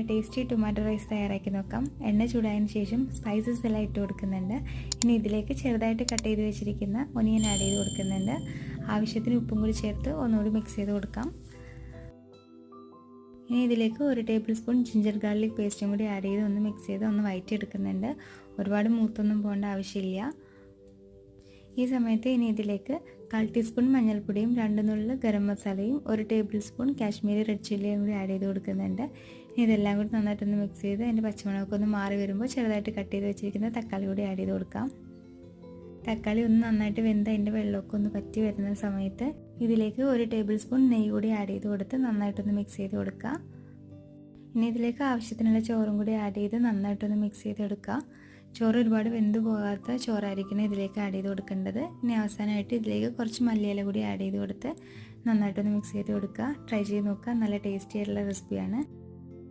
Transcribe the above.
Tasty tomato rice തയ്യാറാക്കി നോക്കാം. എണ്ണ ചൂടായതിന് ശേഷം സ്പൈസസ് എല്ലാം ഇട്ട് കൊടുക്കുന്നുണ്ട്. ഇനി ഇതിലേക്ക് ചെറുതായിട്ട് കട്ട് ചെയ്ത് വെച്ചിരിക്കുന്ന ഒനിയൻ ആഡ് ചെയ്ത് കൊടുക്കുന്നുണ്ട്. ആവശ്യത്തിന് ഉപ്പും കൂടി ചേർത്ത് ഒന്നുകൂടി മിക്സ് ചെയ്ത് കൊടുക്കാം. ഇനി ഇതിലേക്ക് 1 ടേബിൾ സ്പൂൺ ജിഞ്ചർ ഗാർലിക് പേസ്റ്റും കൂടി ആഡ് ചെയ്ത് ഒന്ന് മിക്സ് ചെയ്ത് ഒന്ന് വഴറ്റിയെടുക്കുന്നുണ്ട്. ഒരുപാട് മൂത്തൊന്നും പോകേണ്ട ആവശ്യമില്ല. ഈ സമയത്ത് ഇനി ഇതിലേക്ക് 1/4 ടീസ്പൂൺ മഞ്ഞൾപ്പൊടിയും 2 നുള്ള് ഗരം മസാലയും 1 ടേബിൾ സ്പൂൺ കാശ്മീരി റെഡ് ചില്ലിയും കൂടി ആഡ് ചെയ്ത് കൊടുക്കുന്നുണ്ട്. ഇനി ഇതെല്ലാം കൂടി നന്നായിട്ടൊന്ന് മിക്സ് ചെയ്ത് അതിൻ്റെ പച്ചമണമൊക്കെ ഒന്ന് മാറി വരുമ്പോൾ ചെറുതായിട്ട് കട്ട് ചെയ്ത് വെച്ചിരിക്കുന്ന തക്കാളി കൂടി ആഡ് ചെയ്ത് കൊടുക്കാം. തക്കാളി ഒന്ന് നന്നായിട്ട് വെന്ത് അതിൻ്റെ വെള്ളമൊക്കെ ഒന്ന് പറ്റി വരുന്ന സമയത്ത് ഇതിലേക്ക് 1 ടേബിൾ സ്പൂൺ നെയ്യ് കൂടി ആഡ് ചെയ്ത് കൊടുത്ത് നന്നായിട്ടൊന്ന് മിക്സ് ചെയ്ത് കൊടുക്കുക. ഇനി ഇതിലേക്ക് ആവശ്യത്തിനുള്ള ചോറും കൂടി ആഡ് ചെയ്ത് നന്നായിട്ടൊന്ന് മിക്സ് ചെയ്തെടുക്കുക. ചോറ് ഒരുപാട് വെന്ത് പോകാത്ത ചോറായിരിക്കണം ഇതിലേക്ക് ആഡ് ചെയ്ത് കൊടുക്കേണ്ടത്. ഇനി അവസാനമായിട്ട് ഇതിലേക്ക് കുറച്ച് മല്ലിയില കൂടി ആഡ് ചെയ്ത് കൊടുത്ത് നന്നായിട്ടൊന്ന് മിക്സ് ചെയ്ത് കൊടുക്കുക. ട്രൈ ചെയ്ത് നോക്കുക. നല്ല ടേസ്റ്റി ആയിട്ടുള്ള റെസിപ്പിയാണ്.